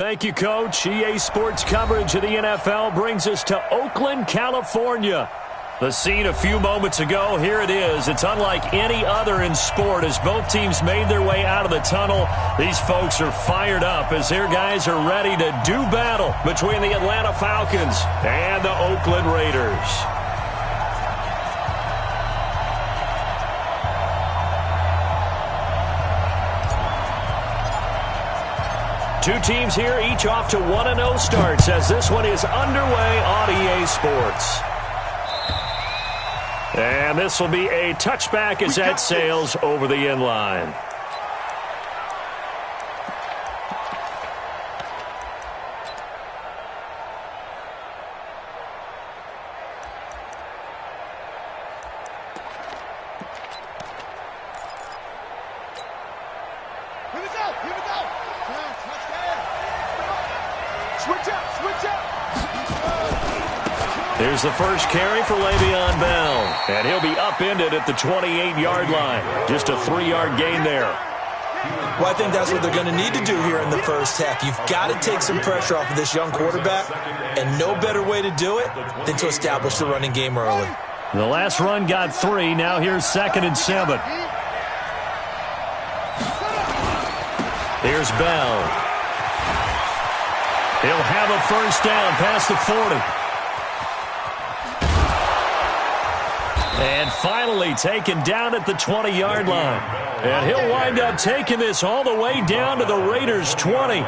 Thank you, Coach. EA Sports coverage of the NFL brings us to Oakland, California. The scene a few moments ago, here it is. It's unlike any other in sport as both teams made their way out of the tunnel. These folks are fired up as their guys are ready to do battle between the Atlanta Falcons and the Oakland Raiders. Two teams here, each off to 1-0 starts as this one is underway on EA Sports. And this will be a touchback as that sails over the end line. Here's the first carry for Le'Veon Bell. And he'll be upended at the 28-yard line. Just a 3-yard gain there. Well, I think that's what they're going to need to do here in the first half. You've got to take some pressure off of this young quarterback, and no better way to do it than to establish the running game early. The last run got 3. Now here's 2nd and 7. Here's Bell. He'll have a first down past the 40. And finally taken down at the 20-yard line. And he'll wind up taking this all the way down to the Raiders' 20.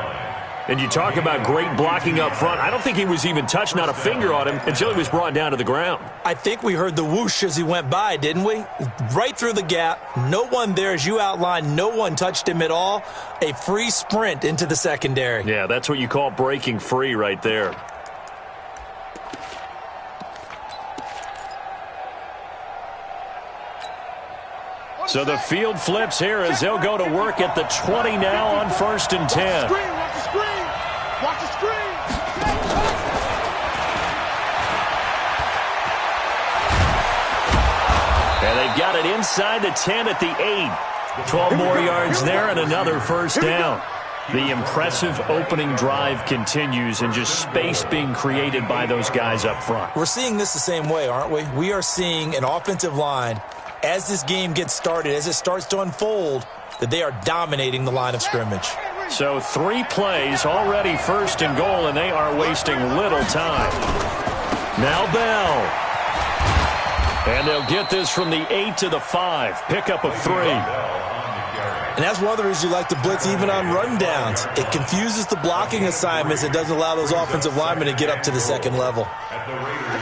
And you talk about great blocking up front. I don't think he was even touched, not a finger on him, until he was brought down to the ground. I think we heard the whoosh as he went by, didn't we? Right through the gap. No one there, as you outlined. No one touched him at all. A free sprint into the secondary. Yeah, that's what you call breaking free right there. So the field flips here as they'll go to work at the 20 now on 1st and 10. Watch the screen! Watch the screen! And they've got it inside the 10 at the 8. 12 more yards there and another first down. The impressive opening drive continues and just space being created by those guys up front. We're seeing this the same way, aren't we? We are seeing an offensive line, as this game gets started, as it starts to unfold, that they are dominating the line of scrimmage. So 3 plays, already 1st and goal, and they are wasting little time. Now Bell. And they'll get this from the 8 to the 5. Pickup of 3. And that's one of the reasons you like to blitz even on rundowns. It confuses the blocking assignments. It doesn't allow those offensive linemen to get up to the second level.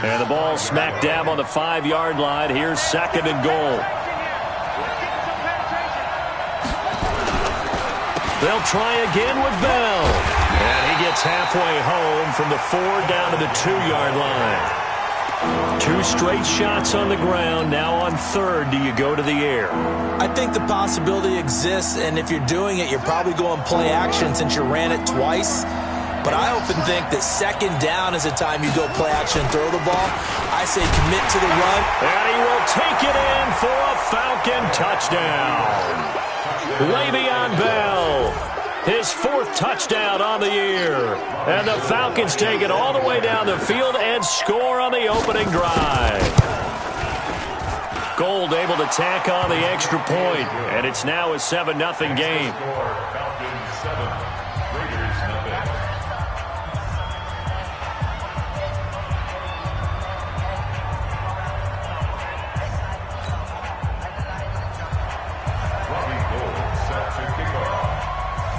And the ball smack dab on the 5-yard line. Here's 2nd and goal. They'll try again with Bell. And he gets halfway home from the 4 down to the 2-yard line. 2 straight shots on the ground. Now on 3rd, do you go to the air? I think the possibility exists, and if you're doing it, you're probably going play action since you ran it twice. But I often think that 2nd down is the time you go play action and throw the ball. I say commit to the run. And he will take it in for a Falcon touchdown. Le'Veon Bell, his 4th touchdown on the year. And the Falcons take it all the way down the field and score on the opening drive. Gold able to tack on the extra point, and it's now a 7-0 game.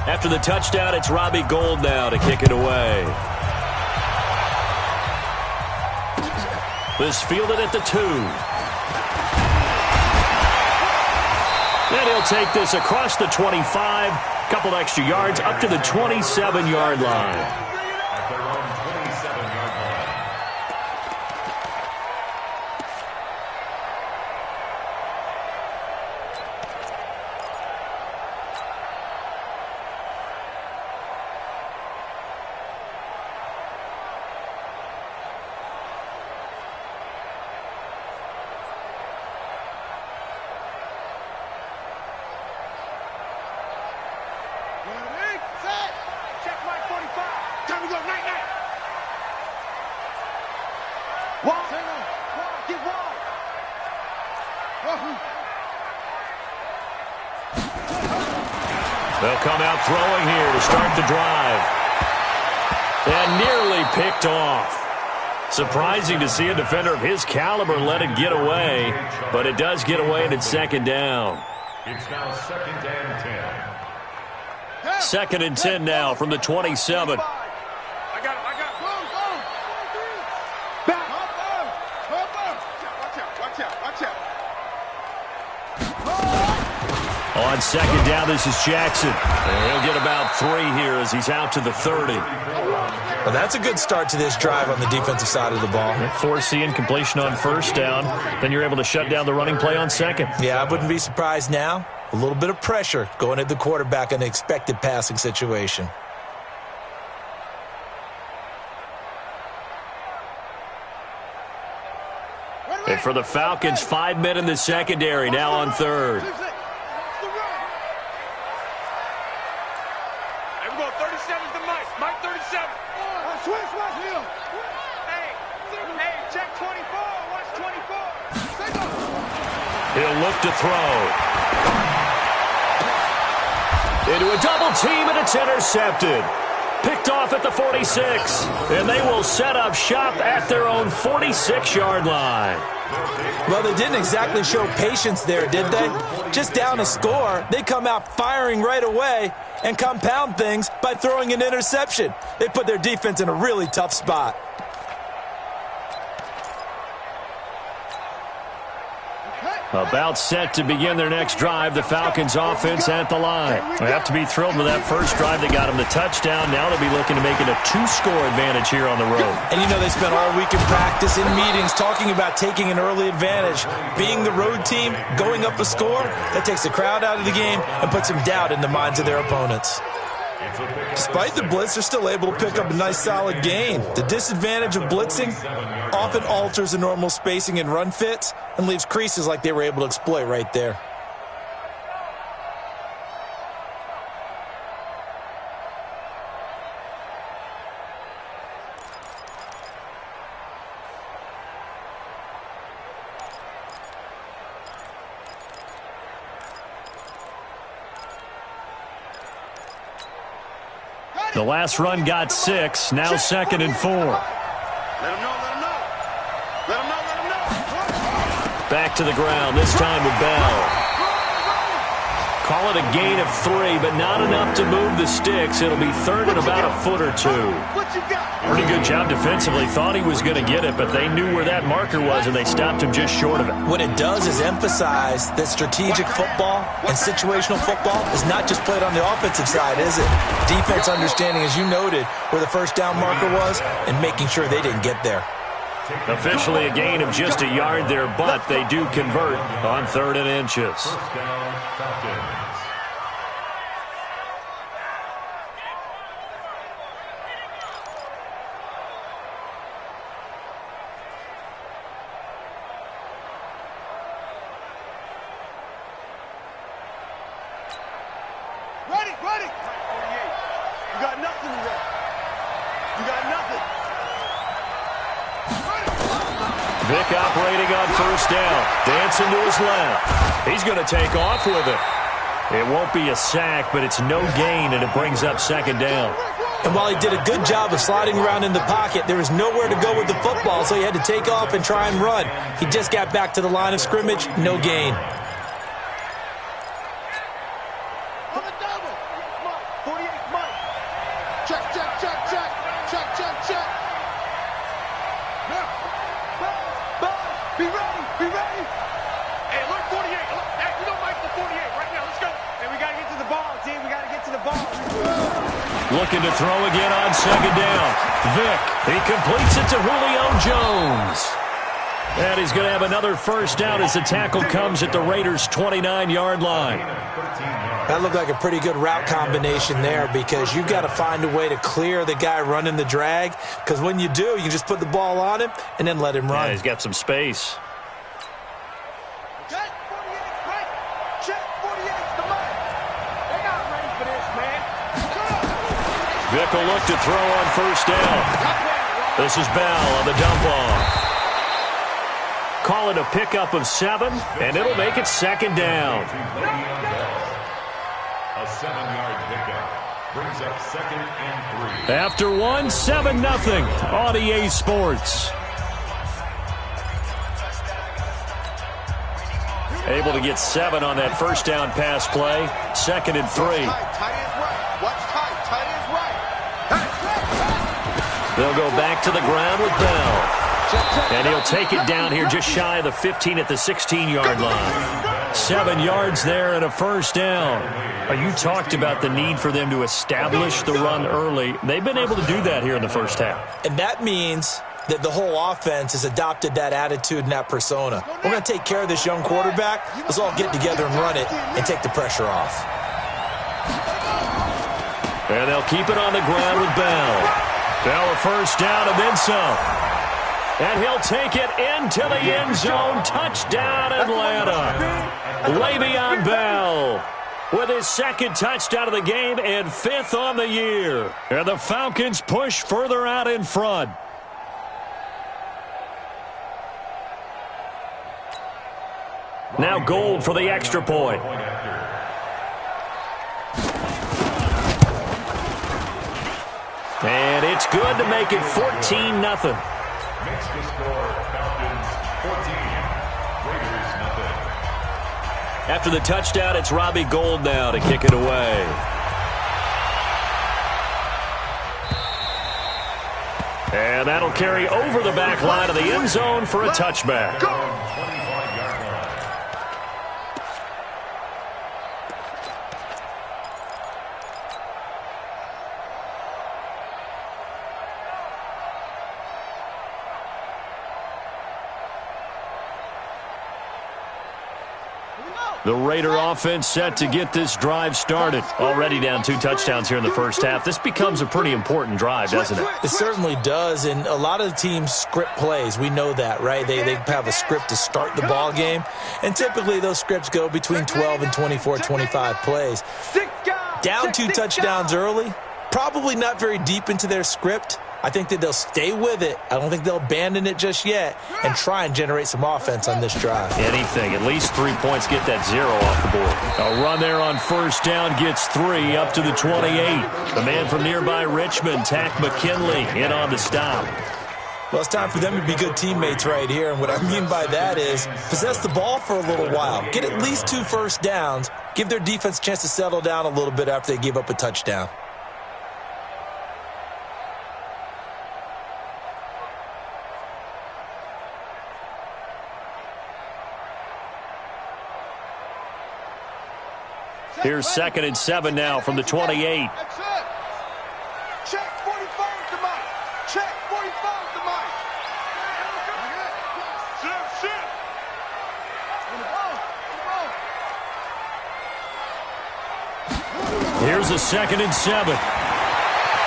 After the touchdown, it's Robbie Gould now to kick it away. This fielded at the 2. And he'll take this across the 25, couple extra yards up to the 27-yard line. Ready, set, check my 45. They'll come out throwing here to start the drive. And nearly picked off. Surprising to see a defender of his caliber let it get away, but it does get away and it's second down. It's now second and 10. Second and 10 now from the 27. I got it. Back. Watch out. On second down, this is Jackson. And he'll get about 3 here as he's out to the 30. Well, that's a good start to this drive on the defensive side of the ball. Force the incompletion on first down. Then you're able to shut down the running play on second. Yeah, I wouldn't be surprised now. A little bit of pressure going at the quarterback in an expected passing situation. And for the Falcons, 5 men in the secondary, now on third. He'll look to throw. Into a double team, and it's intercepted. Picked off at the 46. And they will set up shop at their own 46-yard line. Well, they didn't exactly show patience there, did they? Just down a score, they come out firing right away and compound things by throwing an interception. They put their defense in a really tough spot. About set to begin their next drive, the Falcons offense at the line. They have to be thrilled with that first drive. They got them the touchdown. Now they'll be looking to make it a 2-score advantage here on the road. And you know they spent all week in practice, in meetings, talking about taking an early advantage. Being the road team, going up a score, that takes the crowd out of the game and puts some doubt in the minds of their opponents. Despite the blitz, they're still able to pick up a nice solid gain. The disadvantage of blitzing often alters the normal spacing and run fits and leaves creases like they were able to exploit right there. The last run got 6, now second and 4. Let him know. Back to the ground, this time with Bell. Call it a gain of 3, but not enough to move the sticks. It'll be third and about a foot or 2. Pretty good job defensively. Thought he was going to get it, but they knew where that marker was, and they stopped him just short of it. What it does is emphasize that strategic football and situational football is not just played on the offensive side, is it? Defense understanding, as you noted, where the first down marker was and making sure they didn't get there. Officially a gain of just a yard there, but they do convert on 3rd and inches. First down, Falcons. Ready. You got nothing today. You got nothing. Vick operating on first down. Dancing to his left. He's going to take off with it. It won't be a sack, but it's no gain, and it brings up second down. And while he did a good job of sliding around in the pocket, there was nowhere to go with the football, so he had to take off and try and run. He just got back to the line of scrimmage, no gain. Be ready. Hey, look, 48. Hey, you know Mike for 48 right now. Let's go. Hey, we got to get to the ball, team. We got to get to the ball. Looking to throw again on second down. Vick, he completes it to Julio Jones. And he's going to have another first down as the tackle comes at the Raiders' 29-yard line. That looked like a pretty good route combination there because you've got to find a way to clear the guy running the drag, because when you do, you just put the ball on him and then let him run. Yeah, he's got some space. Check 48, right? Check 48's the mic. They're not ready for this, man. Vick will look to throw on first down. This is Bell on the dump off. Call it a pickup of 7, and it'll make it second down. A 7-yard pickup. Brings up 2nd and 3. After one, 7-0 on EA Sports. Able to get 7 on that first down pass play. 2nd and 3. They'll go back to the ground with Bell. And he'll take it down here just shy of the 15 at the 16-yard line. 7 yards there and a first down. You talked about the need for them to establish the run early. They've been able to do that here in the first half. And that means that the whole offense has adopted that attitude and that persona. We're going to take care of this young quarterback. Let's all get together and run it and take the pressure off. And they'll keep it on the ground with Bell. Bell a first down and then some. And he'll take it into the end zone. Touchdown, Atlanta. Le'Veon Bell with his 2nd touchdown of the game and 5th on the year. And the Falcons push further out in front. Now Gold for the extra point. And it's good to make it 14-0. Makes the score Falcons 14. Raiders 0. After the touchdown, it's Robbie Gould now to kick it away. And that'll carry over the back line of the end zone for a touchback. 25-yard line. The Raider offense set to get this drive started. Already down 2 touchdowns here in the first half. This becomes a pretty important drive, doesn't it? It certainly does, and a lot of the teams script plays. We know that, right? They have a script to start the ball game, and typically those scripts go between 12 and 24, 25 plays. Down 2 touchdowns early, probably not very deep into their script. I think that they'll stay with it. I don't think they'll abandon it just yet and try and generate some offense on this drive. Anything. At least 3 points, get that 0 off the board. A run there on first down gets 3 up to the 28. The man from nearby Richmond, Tack McKinley, in on the stop. Well, it's time for them to be good teammates right here. And what I mean by that is possess the ball for a little while. Get at least 2 first downs. Give their defense a chance to settle down a little bit after they give up a touchdown. Here's 2nd and 7 now from the 28. That's it. Check 45 to Mike. Check 45 to Mike. Shift. Here's a 2nd and 7.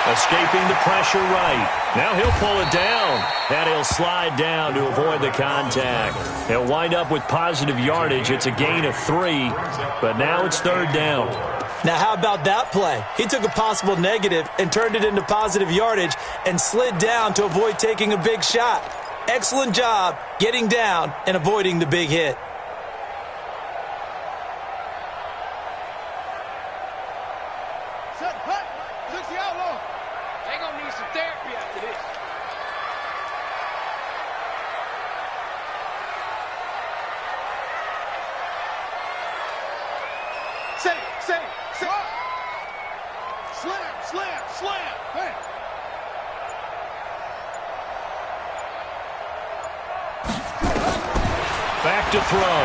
Escaping the pressure right. Now he'll pull it down. And he'll slide down to avoid the contact. He'll wind up with positive yardage. It's a gain of 3. But now it's 3rd down. Now, how about that play? He took a possible negative and turned it into positive yardage and slid down to avoid taking a big shot. Excellent job getting down and avoiding the big hit. Slam. Back to throw.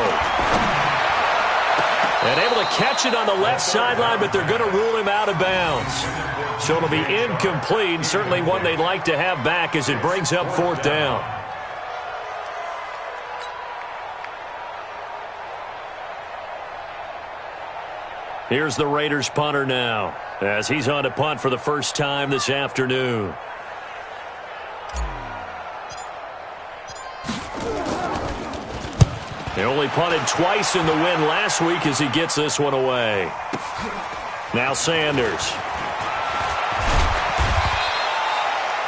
And able to catch it on the left sideline, but they're going to rule him out of bounds. So it'll be incomplete, certainly one they'd like to have back as it brings up 4th down. Here's the Raiders punter now, as he's on to punt for the first time this afternoon. He only punted twice in the win last week as he gets this one away. Now Sanders.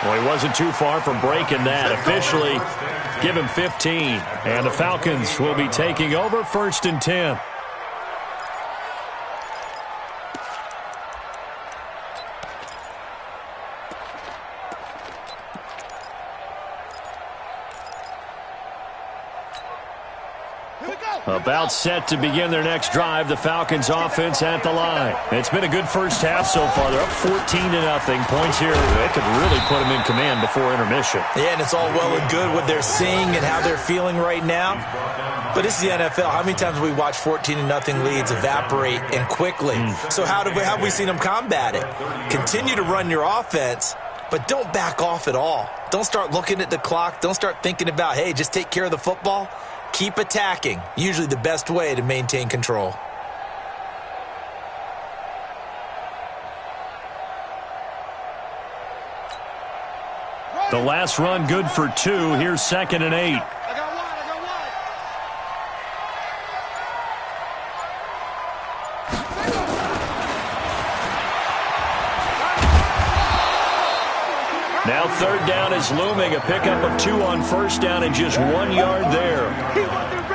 Well, he wasn't too far from breaking that. Officially, give him 15. And the Falcons will be taking over 1st and 10. About set to begin their next drive, the Falcons offense at the line. It's been a good first half so far. They're up 14-0. Points here, they could really put them in command before intermission. Yeah, and it's all well and good what they're seeing and how they're feeling right now. But this is the NFL. How many times have we watched 14-0 leads evaporate and quickly? So how have we seen them combat it? Continue to run your offense, but don't back off at all. Don't start looking at the clock. Don't start thinking about, hey, just take care of the football. Keep attacking. Usually the best way to maintain control. The last run good for 2. Here's 2nd and 8. Now 3rd down is looming. A pickup of 2 on 1st down and just 1 yard there.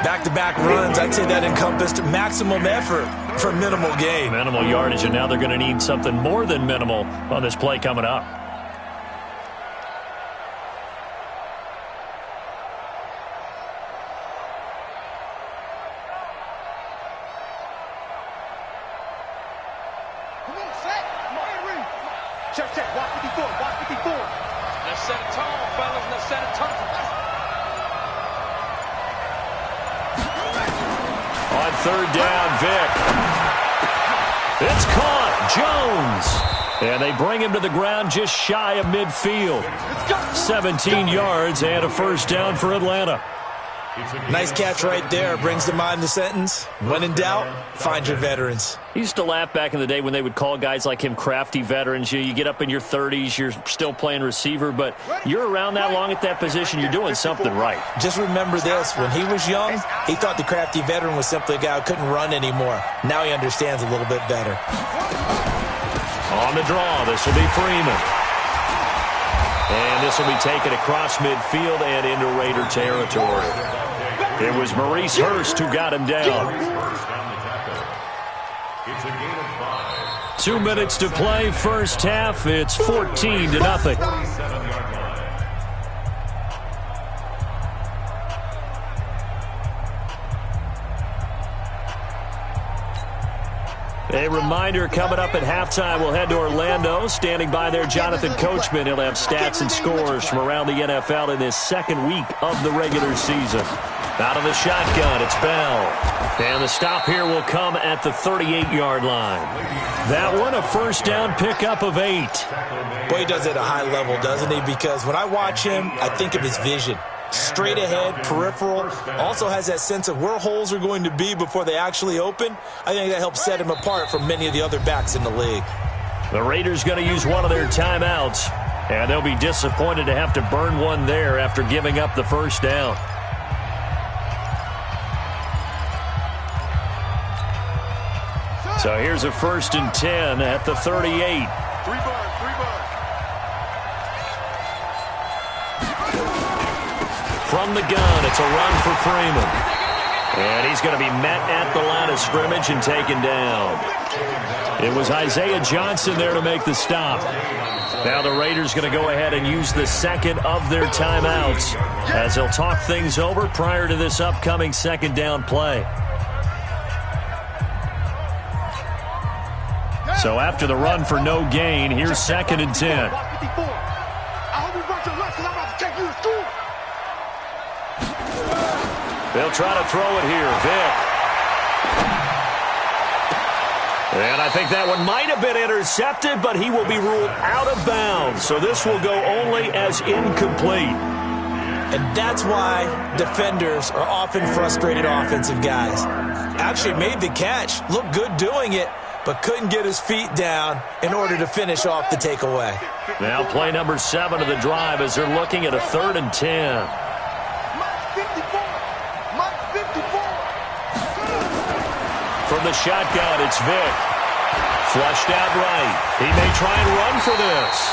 Back-to-back runs, I'd say that encompassed maximum effort for minimal gain. Minimal yardage, and now they're going to need something more than minimal on this play coming up. Check. Watch 54. Let's set it tall, fellas. Let's set it tall. On 3rd down, Vick. It's caught. Jones. And they bring him to the ground just shy of midfield. 17 yards and a 1st down for Atlanta. Nice catch right there. Brings to mind the sentence, when in doubt, find your veterans. He used to laugh back in the day when they would call guys like him crafty veterans. You get up in your 30s, you're still playing receiver, but you're around that long at that position, you're doing something right. Just remember this. When he was young, he thought the crafty veteran was simply a guy who couldn't run anymore. Now he understands a little bit better. On the draw, this will be Freeman. And this will be taken across midfield and into Raider territory. It was Maurice Hurst who got him down. 2 minutes to play, first half. It's 14-0. A reminder, coming up at halftime, we'll head to Orlando. Standing by there, Jonathan Coachman. He'll have stats and scores from around the NFL in this 2nd week of the regular season. Out of the shotgun, it's Bell. And the stop here will come at the 38-yard line. That one, a 1st down pickup of 8. Boy, he does it at a high level, doesn't he? Because when I watch him, I think of his vision. Straight ahead, peripheral, also has that sense of where holes are going to be before they actually open. I think that helps set him apart from many of the other backs in the league. The Raiders going to use one of their timeouts, and they'll be disappointed to have to burn one there after giving up the 1st down. So here's a 1st and 10 at the 38. 3 bars. From the gun, it's a run for Freeman. And he's going to be met at the line of scrimmage and taken down. It was Isaiah Johnson there to make the stop. Now the Raiders going to go ahead and use the 2nd of their timeouts as they'll talk things over prior to this upcoming 2nd down play. So after the run for no gain, here's 2nd and 10. They'll try to throw it here. Vick. And I think that one might have been intercepted, but he will be ruled out of bounds. So this will go only as incomplete. And that's why defenders are often frustrated offensive guys. Actually made the catch, looked good doing it, but couldn't get his feet down in order to finish off the takeaway. Now play number 7 of the drive as they're looking at a 3rd and 10. From the shotgun, it's Vick. Flushed out right. He may try and run for this.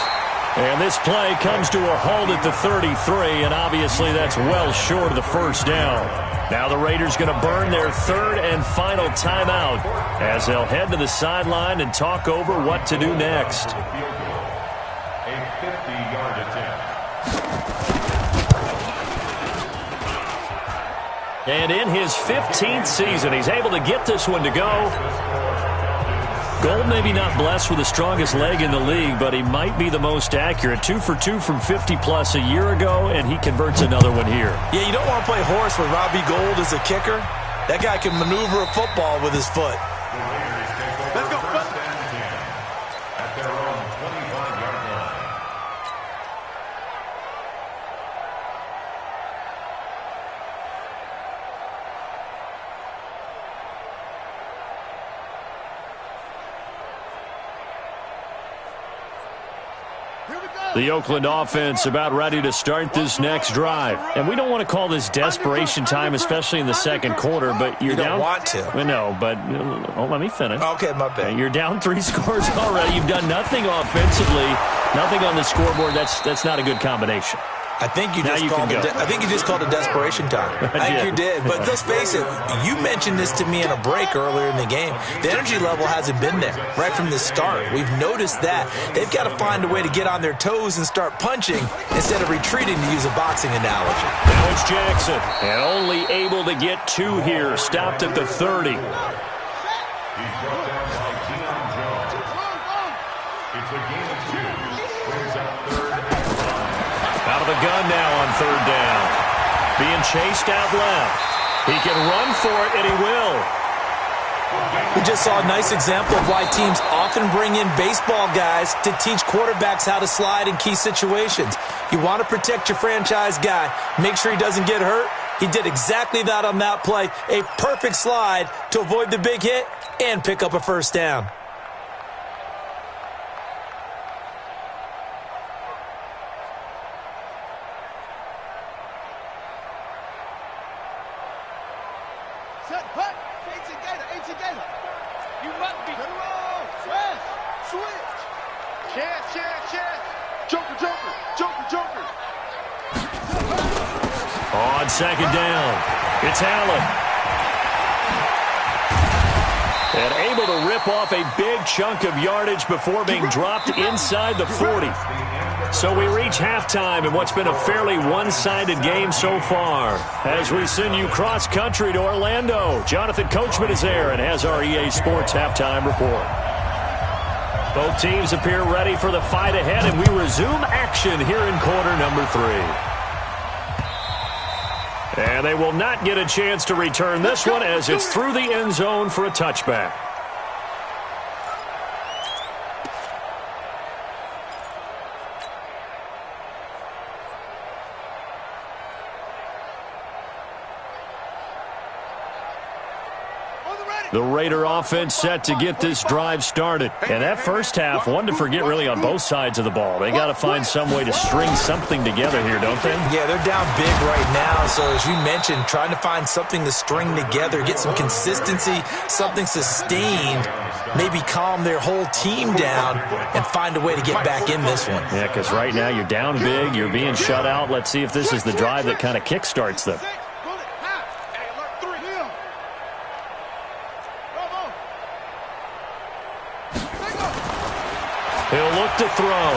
And this play comes to a halt at the 33, and obviously that's well short of the 1st down. Now the Raiders going to burn their 3rd and final timeout as they'll head to the sideline and talk over what to do next. A 50-yard attempt. And in his 15th season, he's able to get this one to go. Gold maybe not blessed with the strongest leg in the league, but he might be the most accurate. 2 for 2 from 50-plus a year ago, and he converts another one here. Yeah, you don't want to play horse with Robbie Gould as a kicker. That guy can maneuver a football with his foot. Let's go. At their own 25-yard line. The Oakland offense about ready to start this next drive. And we don't want to call this desperation time, especially in the second quarter, but you're down. You don't want to. Well, no, but let me finish. Okay, my bad. You're down 3 scores already. You've done nothing offensively, nothing on the scoreboard. That's not a good combination. I think you just called it desperation time. I think you did. But let's face it, you mentioned this to me in a break earlier in the game. The energy level hasn't been there right from the start. We've noticed that. They've got to find a way to get on their toes and start punching instead of retreating, to use a boxing analogy. Now it's Jackson, and only able to get 2 here. Stopped at the 30. He's brought down by Deion Jones. It's a gain of 2. Brings up 3rd and 5. Out of the gun now on 3rd down. Being chased out left. He can run for it, and he will. We just saw a nice example of why teams often bring in baseball guys to teach quarterbacks how to slide in key situations. You want to protect your franchise guy. Make sure he doesn't get hurt. He did exactly that on that play. A perfect slide to avoid the big hit and pick up a 1st down. You must be. Switch. Chance. Joker. On 2nd down, it's Allen. And able to rip off a big chunk of yardage before being dropped inside the 40. So we reach halftime in what's been a fairly one-sided game so far. As we send you cross-country to Orlando, Jonathan Coachman is there and has our EA Sports halftime report. Both teams appear ready for the fight ahead, and we resume action here in quarter number 3. And they will not get a chance to return this one as it's through the end zone for a touchback. The Raider offense set to get this drive started. And that first half, one to forget really on both sides of the ball. They got to find some way to string something together here, don't they? Yeah, they're down big right now. So as you mentioned, trying to find something to string together, get some consistency, something sustained, maybe calm their whole team down and find a way to get back in this one. Yeah, because right now you're down big, you're being shut out. Let's see if this is the drive that kind of kickstarts them. He'll look to throw.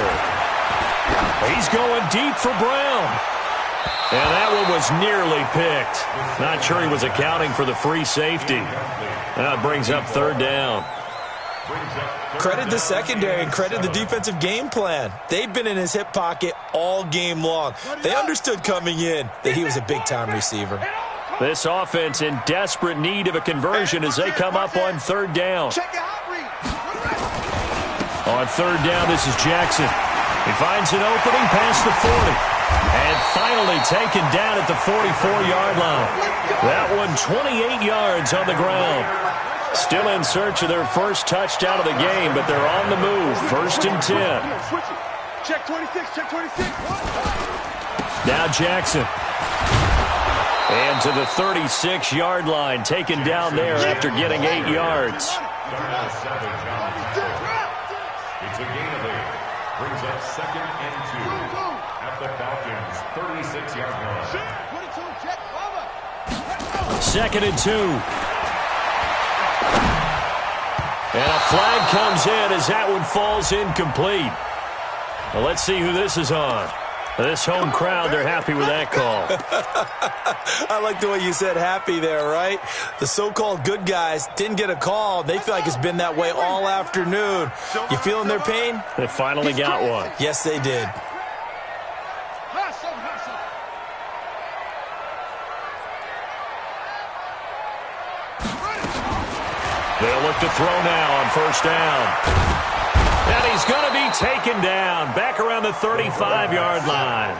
He's going deep for Brown. And that one was nearly picked. Not sure he was accounting for the free safety. That brings up 3rd down. Credit the secondary and credit the defensive game plan. They've been in his hip pocket all game long. They understood coming in that he was a big-time receiver. This offense in desperate need of a conversion as they come up on 3rd down. On 3rd down, this is Jackson. He finds an opening past the 40. And finally taken down at the 44-yard line. That one 28 yards on the ground. Still in search of their first touchdown of the game, but they're on the move. 1st and 10. Check 26. Now Jackson. And to the 36-yard line, taken down there after getting 8 yards. It's a gain of 8. Brings up 2nd and 2 at the Falcons' 36-yard line. 2nd and 2. And a flag comes in as that one falls incomplete. Well, let's see who this is on. This home crowd, they're happy with that call. I like the way you said happy there, right? The so-called good guys didn't get a call. They feel like it's been that way all afternoon. You feeling their pain? They finally got one. Yes, they did. They'll look to throw now on first down. And he's going to be taken down back around the 35-yard line.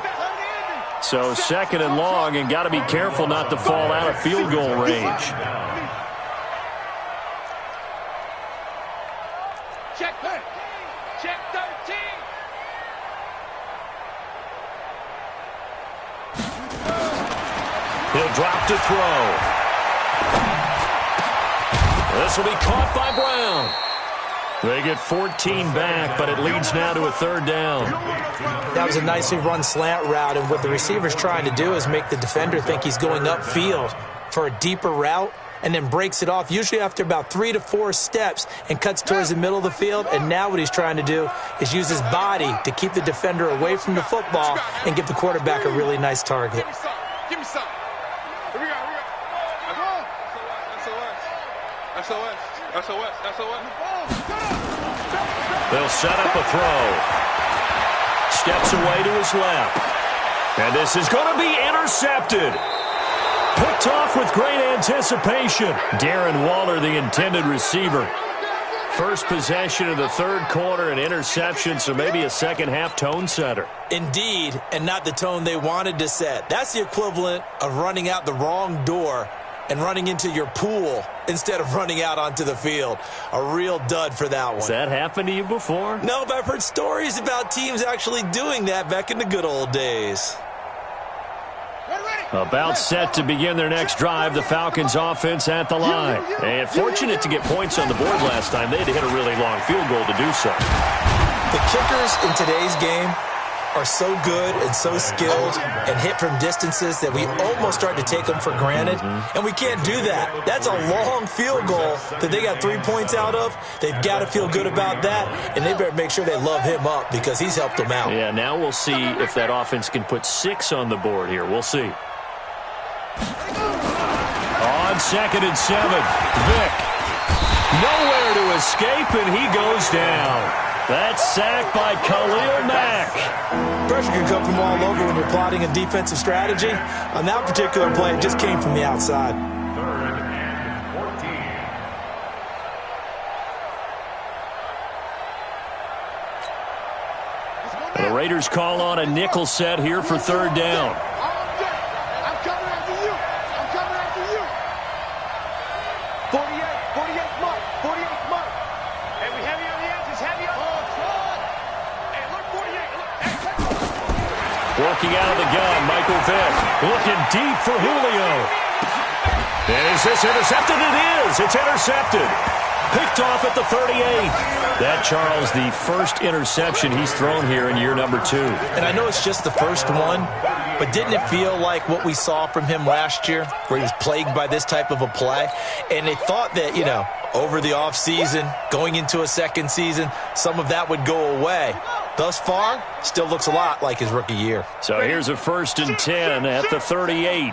So second and long, and got to be careful not to fall out of field goal range. Check 13. Check 13. He'll drop to throw. This will be caught by Brown. They get 14 back, but it leads now to a third down. That was a nicely run slant route, and what the receiver's trying to do is make the defender think he's going upfield for a deeper route, and then breaks it off, usually after about 3 to 4 steps, and cuts towards the middle of the field. And now what he's trying to do is use his body to keep the defender away from the football and give the quarterback a really nice target. Give me some. Here we go. SOS. They'll set up a throw. Steps away to his left. And this is going to be intercepted. Picked off with great anticipation. Darren Waller, the intended receiver. First possession of the third quarter, an interception, so maybe a second-half tone setter. Indeed, and not the tone they wanted to set. That's the equivalent of running out the wrong door and running into your pool instead of running out onto the field. A real dud for that one. Has that happened to you before? No, but I've heard stories about teams actually doing that back in the good old days. About set to begin their next drive, the Falcons offense at the line. And fortunate to get points on the board last time. They had to hit a really long field goal to do so. The kickers in today's game are so good and so skilled and hit from distances that we almost start to take them for granted. And we can't do that. That's a long field goal that they got 3 points out of. They've got to feel good about that, and they better make sure they love him up because he's helped them out. Yeah, now we'll see if that offense can put 6 on the board here. We'll see. On 2nd and 7, Vick. Nowhere to escape, and he goes down. That's sacked by Khalil Mack. Pressure can come from all over when you're plotting a defensive strategy. On that particular play, it just came from the outside. 3rd and 14. The Raiders call on a nickel set here for 3rd down. I'm coming after you. 48 mark. And we heavy on the edges, heavy on the front. Hey, look, 48. Working out of the gun, Michael Vick. Looking deep for Julio. And is this intercepted? It is. It's intercepted. Picked off at the 38. That, Charles, the first interception he's thrown here in year number 2. And I know it's just the first one, but didn't it feel like what we saw from him last year, where he was plagued by this type of a play? And they thought that, over the offseason, going into a second season, some of that would go away. Thus far, still looks a lot like his rookie year. So here's a 1st and 10 at the 38.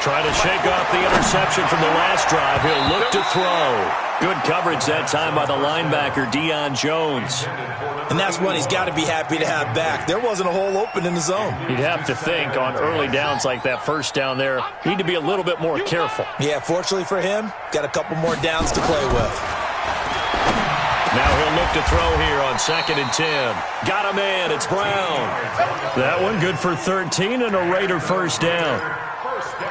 Trying to shake off the interception from the last drive. He'll look to throw. Good coverage that time by the linebacker, Deion Jones. And that's one he's got to be happy to have back. There wasn't a hole open in the zone. You'd have to think on early downs like that first down there, need to be a little bit more careful. Yeah, fortunately for him, got a couple more downs to play with. Now he'll look to throw here on 2nd and 10. Got a man, it's Brown. That one good for 13 and a Raider first down.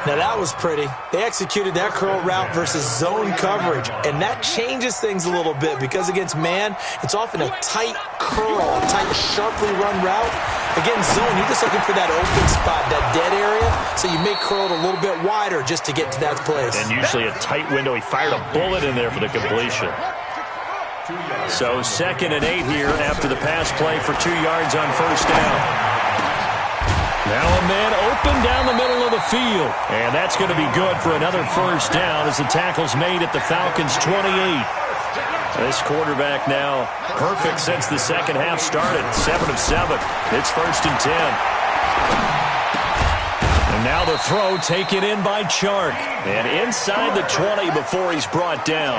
Now that was pretty. They executed that curl route versus zone coverage, and that changes things a little bit because against man, it's often a tight curl, a tight, sharply run route. Against zone, you're just looking for that open spot, that dead area, so you may curl it a little bit wider just to get to that place. And usually a tight window. He fired a bullet in there for the completion. So 2nd and 8 here after the pass play for 2 yards on first down. Now a man open down the middle of the field. And that's going to be good for another first down as the tackle's made at the Falcons' 28. This quarterback now perfect since the second half started. 7 of 7. It's 1st and 10. And now the throw taken in by Chark. And inside the 20 before he's brought down.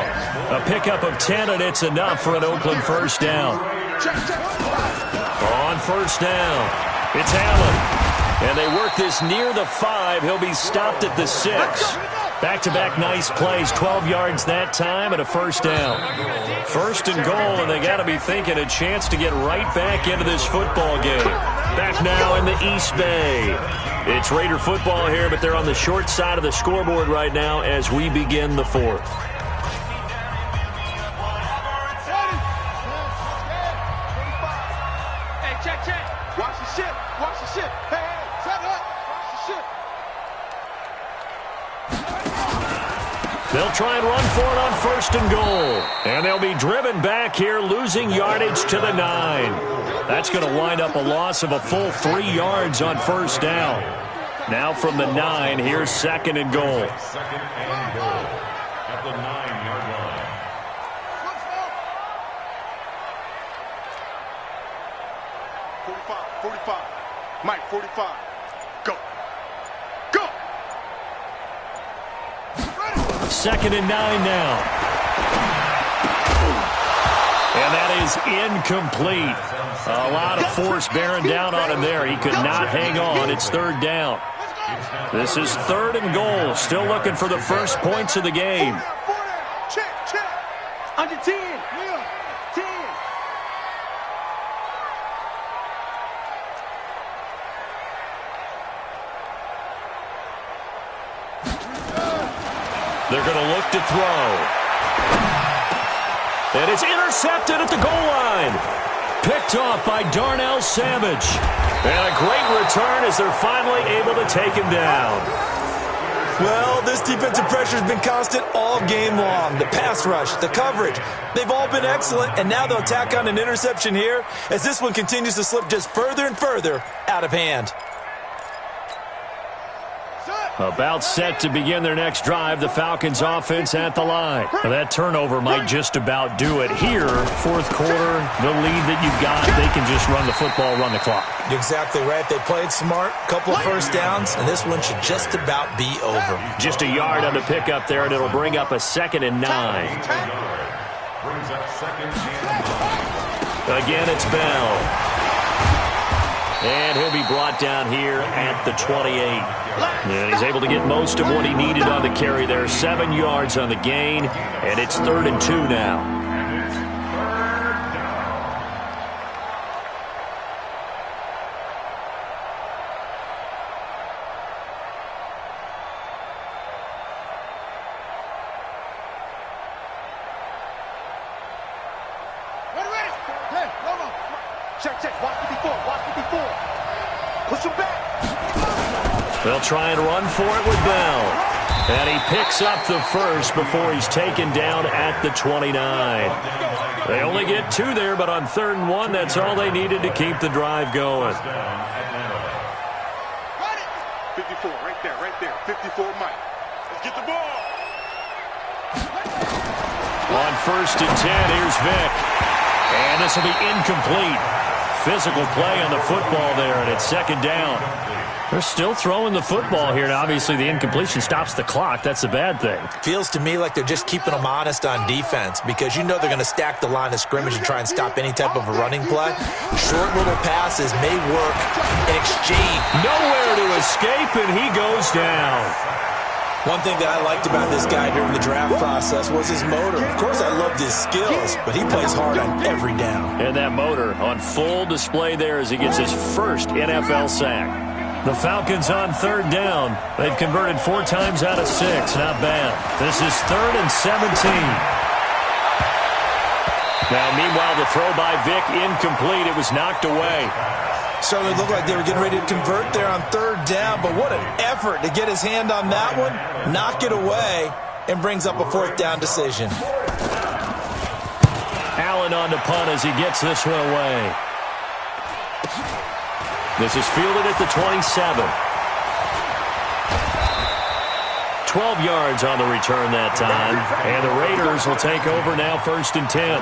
A pickup of 10, and it's enough for an Oakland first down. On first down, it's Allen. And they work this near the 5. He'll be stopped at the 6. Back-to-back nice plays, 12 yards that time and a first down. 1st and goal, and they got to be thinking a chance to get right back into this football game. Back now in the East Bay. It's Raider football here, but they're on the short side of the scoreboard right now as we begin the 4th. Hey, check. Watch the ship. Hey, set up. Watch the ship. They'll try and run for it on 1st and goal. And they'll be driven back here, losing yardage to the 9. That's going to wind up a loss of a full 3 yards on first down. Now from the 9, here's 2nd and goal. 2nd and goal at the 9-yard line. Mike, 45. Go. 2nd and 9 now. And that is incomplete. A lot of force bearing down on him there. He could not hang on. It's 3rd down. This is 3rd and goal. Still looking for the first points of the game. Check. Under 10. 10. They're going to look to throw. And it's intercepted at the goal line. Picked off by Darnell Savage. And a great return as they're finally able to take him down. Well, this defensive pressure has been constant all game long. The pass rush, the coverage, they've all been excellent, and now they'll tack on an interception here as this one continues to slip just further and further out of hand. About set to begin their next drive, the Falcons offense at the line. Now that turnover might just about do it here. 4th quarter, the lead that you've got, they can just run the football, run the clock. Exactly right. They played smart, couple of first downs, and this one should just about be over. Just a yard on the pickup there, and it'll bring up a 2nd and 9. Brings up 2nd and 9. Again, it's Bell. And he'll be brought down here at the 28. And he's able to get most of what he needed on the carry there. 7 yards on the gain, and it's 3rd and 2 now. Hey, Romo. Check. Watch it before. Push him back. They'll try and run for it with Bell. And he picks up the first before he's taken down at the 29. They only get 2 there, but on 3rd and 1, that's all they needed to keep the drive going. 54, right there. 54, Mike. Let's get the ball. On 1st and 10, here's Vick. And this will be incomplete. Physical play on the football there, and it's 2nd down. They're still throwing the football here, and obviously the incompletion stops the clock. That's a bad thing. Feels to me like they're just keeping them honest on defense because you know they're going to stack the line of scrimmage and try and stop any type of a running play. Short little passes may work in exchange. Nowhere to escape, and he goes down. One thing that I liked about this guy during the draft process was his motor. Of course, I loved his skills, but he plays hard on every down. And that motor on full display there as he gets his first NFL sack. The Falcons on 3rd down. They've converted 4 times out of 6. Not bad. This is 3rd and 17. Now, meanwhile, the throw by Vick incomplete. It was knocked away. Certainly looked like they were getting ready to convert there on 3rd down, but what an effort to get his hand on that one, knock it away, and brings up a 4th down decision. Allen on to punt as he gets this one away. This is fielded at the 27. 12 yards on the return that time. And the Raiders will take over now, 1st and 10.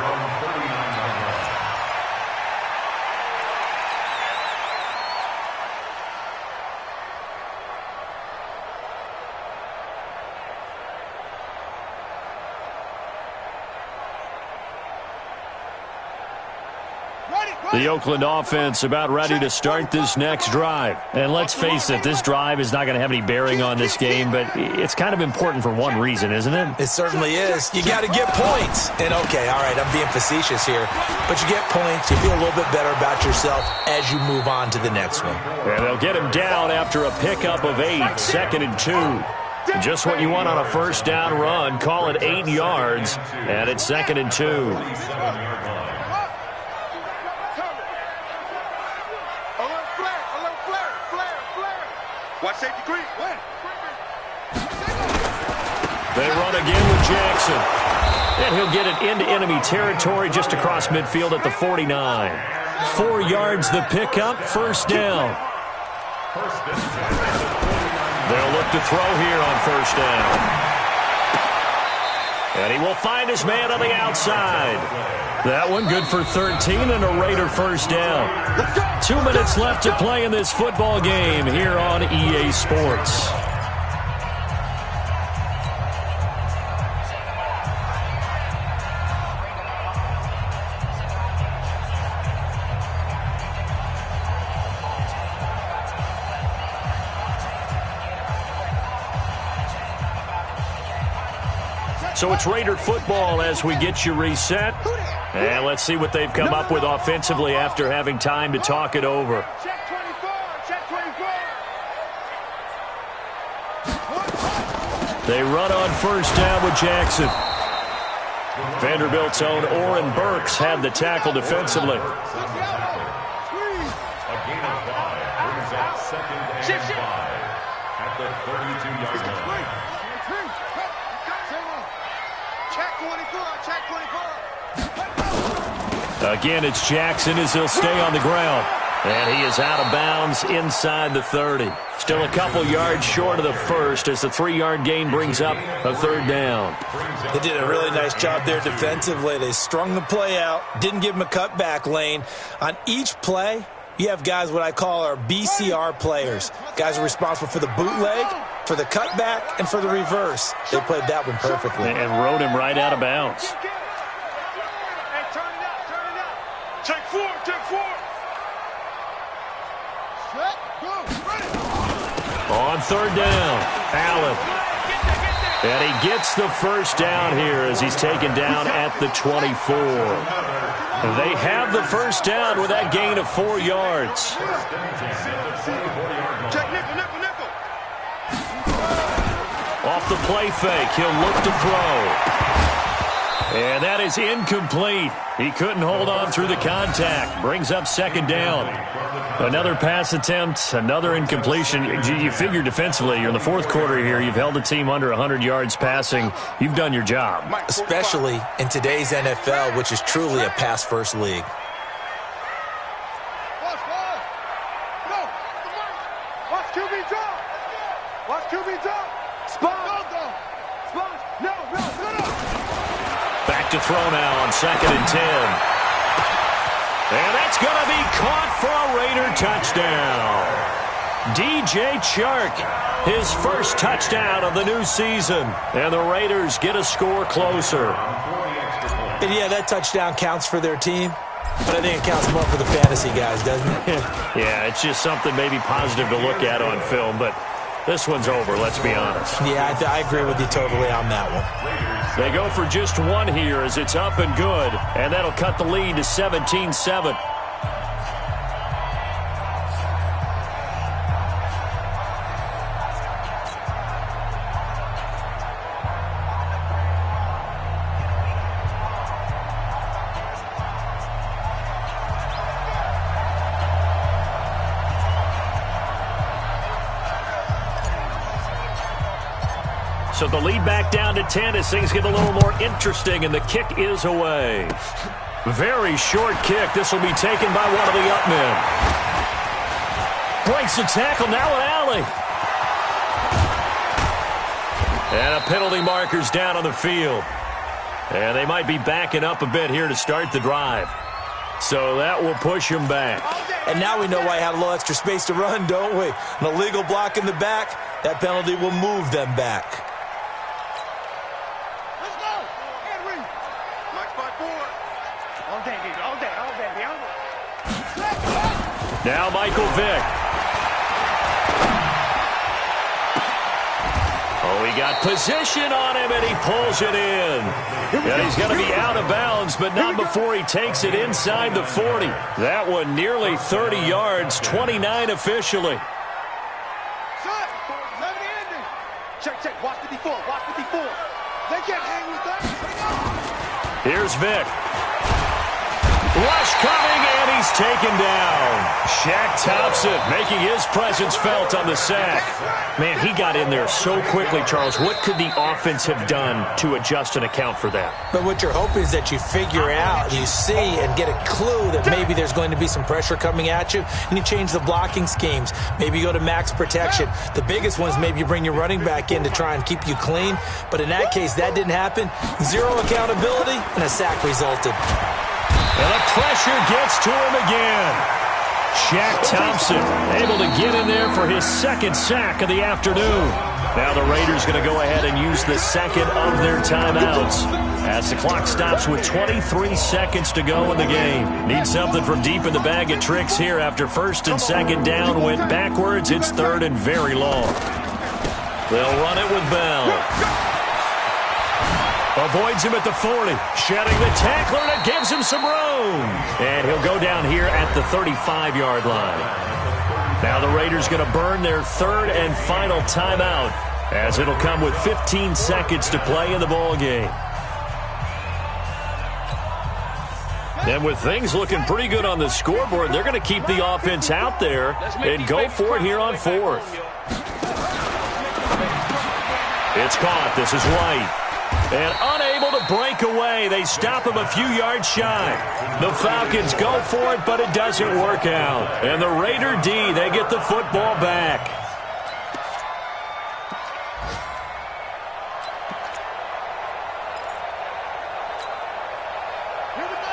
The Oakland offense about ready to start this next drive. And let's face it, this drive is not going to have any bearing on this game, but it's kind of important for one reason, isn't it? It certainly is. You got to get points. And, okay, all right, I'm being facetious here, but you get points, you feel a little bit better about yourself as you move on to the next one. And they'll get him down after a pickup of 8, 2nd and 2. Just what you want on a first down run. Call it 8 yards, and it's 2nd and 2. Watch safety green. They run again with Jackson. And he'll get it into enemy territory just across midfield at the 49. 4 yards the pickup, 1st down. They'll look to throw here on 1st down. And he will find his man on the outside. That one good for 13 and a Raider 1st down. 2 minutes left to play in this football game here on EA Sports. So it's Raider football as we get you reset. And let's see what they've come up with offensively after having time to talk it over. Check 24. Check 24. They run on 1st down with Jackson. Vanderbilt's own Oren Burks had the tackle defensively. A gain of 5 brings up 2nd and 5 at the 32-yard line. Check 24. Check 24. Again, it's Jackson as he'll stay on the ground. And he is out of bounds inside the 30. Still a couple yards short of the first as the 3-yard gain brings up a 3rd down. They did a really nice job there defensively. They strung the play out, didn't give him a cutback lane. On each play, you have guys what I call our BCR players. Guys are responsible for the bootleg, for the cutback, and for the reverse. They played that one perfectly. And rode him right out of bounds. Hey, turn it up. Turn it up. Check 4. Check 4. Set. Go. Ready. On 3rd down, Allen. And he gets the 1st down here as he's taken down at the 24. They have the 1st down with that gain of 4 yards. Check nickel, nickel, nickel. Off the play fake, he'll look to throw. And that is incomplete. He couldn't hold on through the contact. Brings up 2nd down. Another pass attempt, another incompletion. You figure defensively, you're in the 4th quarter here. You've held the team under 100 yards passing. You've done your job. Especially in today's NFL, which is truly a pass-first league. Watch QB drop. Watch QB drop. Spot. No. Back to throw now on 2nd and 10. And that's going to be caught for a Raider touchdown. DJ Chark, his 1st touchdown of the new season. And the Raiders get a score closer. And yeah, that touchdown counts for their team. But I think it counts more for the fantasy guys, doesn't it? Yeah, it's just something maybe positive to look at on film. But this one's over, let's be honest. Yeah, I agree with you totally on that one. They go for just 1 here as it's up and good. And that'll cut the lead to 17-7. So the lead back down to 10 as things get a little more interesting, and the kick is away. Very short kick. This will be taken by one of the up men. Breaks the tackle, now an alley. And a penalty marker's down on the field. And they might be backing up a bit here to start the drive. So that will push them back. And now we know why I had a little extra space to run, don't we? An illegal block in the back, that penalty will move them back. Let's go. Henry. Black spot forward. All day, dude. All day. All day. Now Michael Vick. Oh, he got position on him, and he pulls it in. And he's going to be out of bounds, but not before he takes it inside the 40. That one nearly 30 yards, 29 officially. Shut. 70 ending. Check. Watch 54. Watch 54. They can't hang with that. Here's Vick. Rush coming, and he's taken down. Shaq Thompson making his presence felt on the sack. Man, he got in there so quickly, Charles. What could the offense have done to adjust and account for that? But what you're hoping is that you figure out, you see, and get a clue that maybe there's going to be some pressure coming at you, and you change the blocking schemes. Maybe you go to max protection. The biggest one is maybe you bring your running back in to try and keep you clean. But in that case, that didn't happen. Zero accountability, and a sack resulted. And the pressure gets to him again. Shaq Thompson able to get in there for his second sack of the afternoon. Now the Raiders going to go ahead and use the second of their timeouts as the clock stops with 23 seconds to go in the game. Need something from deep in the bag of tricks here after first and second down went backwards. It's third and very long. They'll run it with Bell. Avoids him at the 40. Shedding the tackler, and it gives him some room. And he'll go down here at the 35-yard line. Now the Raiders going to burn their third and final timeout as it'll come with 15 seconds to play in the ball game. And with things looking pretty good on the scoreboard, they're going to keep the offense out there and go for it here on fourth. It's caught. This is White. And unable to break away. They stop him a few yards shy. The Falcons go for it, but it doesn't work out. And the Raider D, they get the football back.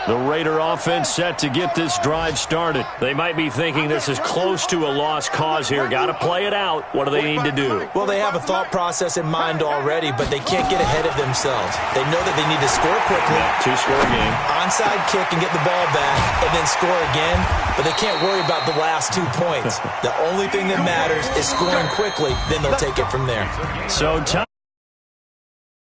The Raider offense set to get this drive started. They might be thinking this is close to a lost cause here. Got to play it out. What do they need to do? Well, they have a thought process in mind already, but they can't get ahead of themselves. They know that they need to score quickly. Two-score game. Onside kick and get the ball back, and then score again. But they can't worry about the last 2 points. The only thing that matters is scoring quickly. Then they'll take it from there. So